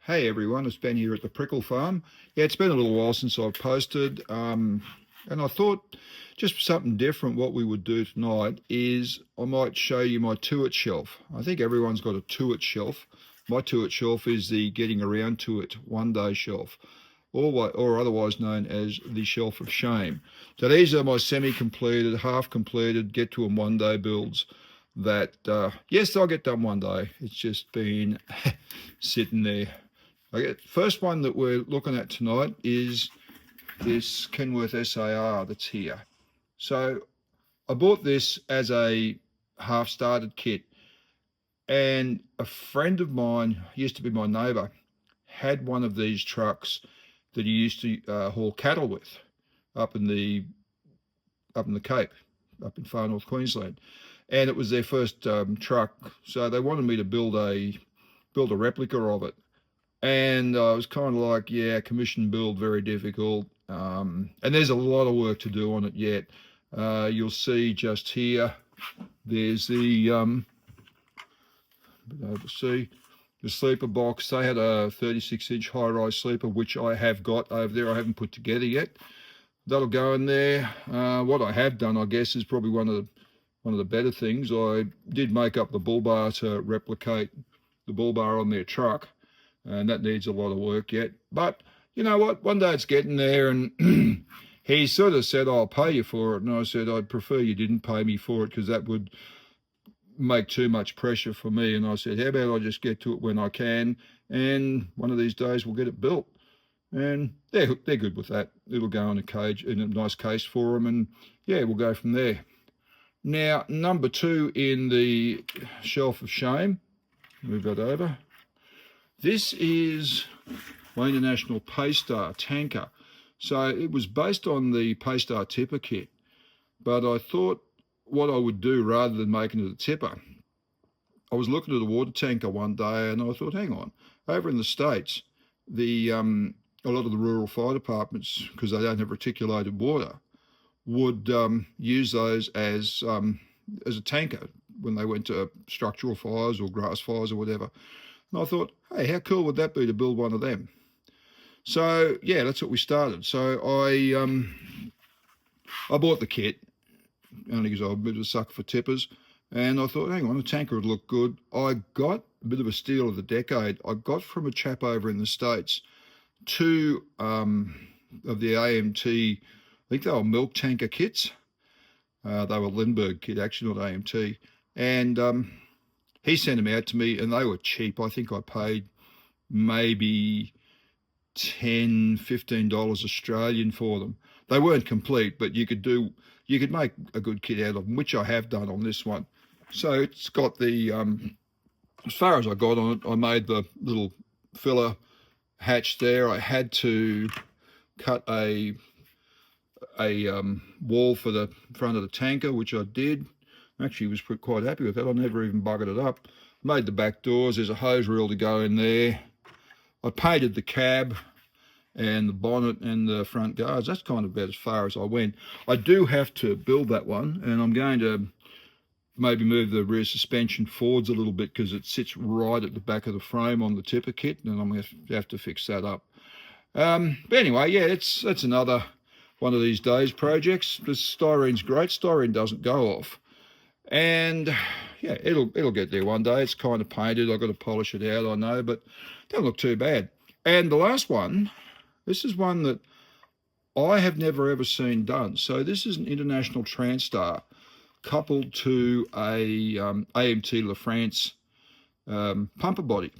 Hey everyone, it's Ben here at the Prickle Farm. Yeah, it's been a little while since I've posted, and I thought just for something different, what we would do tonight is I might show you my Tuit shelf. I think everyone's got a Tuit shelf. My Tuit shelf is the getting around to it one day shelf, or otherwise known as the shelf of shame. So these are my semi-completed, half-completed, get to them one day builds that, yes, they'll get done one day. It's just been sitting there. Okay, first one that we're looking at tonight is this Kenworth SAR that's here. So I bought this as a half-started kit, and a friend of mine, used to be my neighbour, had one of these trucks that he used to haul cattle with up in the Cape, up in far north Queensland, and it was their first truck. So they wanted me to build a replica of it. And I was kind of like, yeah, commission build, very difficult. And there's a lot of work to do on it yet. You'll see just here, there's the, the sleeper box. They had a 36-inch high-rise sleeper, which I have got over there. I haven't put together yet. That'll go in there. What I have done, I guess, is probably one of the better things. I did make up the bull bar to replicate the bull bar on their truck, and that needs a lot of work yet. But you know what? One day it's getting there, and he sort of said, I'll pay you for it. And I said, I'd prefer you didn't pay me for it because that would make too much pressure for me. And I said, how about I just get to it when I can, and one of these days we'll get it built. And they're good with that. It'll go in a cage, in a nice case for them, and yeah, we'll go from there. Now, number two in the shelf of shame, move that over. This is my International Paystar tanker. So it was based on the Paystar tipper kit, but I thought what I would do rather than making it a tipper, I was looking at a water tanker one day and I thought, hang on, over in the States, a lot of the rural fire departments, because they don't have reticulated water, would use those as a tanker when they went to structural fires or grass fires or whatever. And I thought, hey, how cool would that be to build one of them? So yeah, that's what we started. So I bought the kit only because I'm a bit of a sucker for tippers, and I thought, hang on, a tanker would look good. I got a bit of a steal of the decade. I got from a chap over in the States two of the AMT, I think they were milk tanker kits. They were Lindbergh kit, actually, not AMT. And he sent them out to me, and they were cheap. I think I paid maybe $10, $15 Australian for them. They weren't complete, but you could make a good kit out of them, which I have done on this one. So it's got the, as far as I got on it, I made the little filler hatch there. I had to cut a wall for the front of the tanker, which I did. Actually was quite happy with that. I never even buggered it up. Made the back doors. There's a hose reel to go in there. I painted the cab and the bonnet and the front guards. That's kind of about as far as I went. I do have to build that one, and I'm going to maybe move the rear suspension forwards a little bit because it sits right at the back of the frame on the tipper kit, and I'm going to have to fix that up. But anyway, yeah, that's another one of these days projects. The styrene's great. Styrene doesn't go off. And yeah, it'll get there one day. It's kind of painted. I've got to polish it out, I know, but it doesn't look too bad. And the last one, this is one that I have never ever seen done. So this is an International Transstar coupled to a AMT LaFrance pumper body.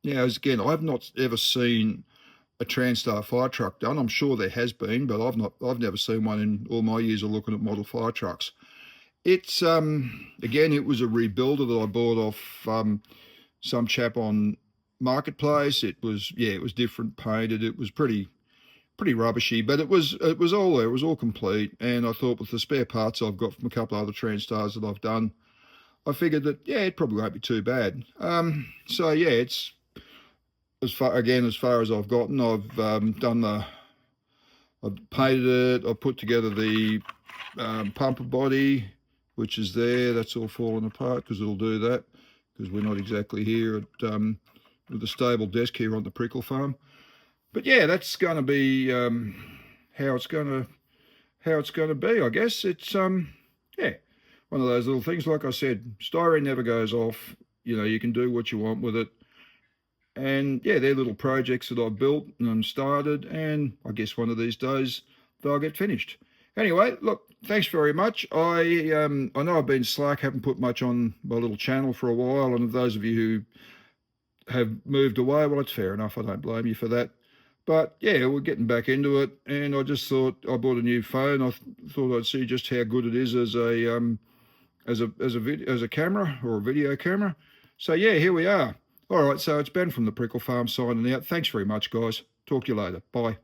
Now, again, I've not ever seen a Transstar fire truck done. I'm sure there has been, but I've never seen one in all my years of looking at model fire trucks. It's again, it was a rebuilder that I bought off some chap on Marketplace. It was different painted. It was pretty rubbishy, but it was all there. It was all complete. And I thought with the spare parts I've got from a couple of other Transtars that I've done, I figured that yeah, it probably won't be too bad. So yeah, it's as far as I've gotten. I've I've painted it. I've put together the pumper body, which is there. That's all falling apart because it'll do that, because we're not exactly here at with a stable desk here on the Prickle Farm. But yeah, that's going to be how it's going to be. I guess it's yeah, one of those little things. Like I said, styrene never goes off. You know, you can do what you want with it. And yeah, they're little projects that I've built and started, and I guess one of these days they'll get finished. Anyway, look, thanks very much. I know I've been slack, haven't put much on my little channel for a while, and of those of you who have moved away, well, it's fair enough. I don't blame you for that. But yeah, we're getting back into it, and I just thought I bought a new phone. I thought I'd see just how good it is as a camera or a video camera. So yeah, here we are. All right, so it's Ben from the Prickle Farm signing out. Thanks very much, guys. Talk to you later. Bye.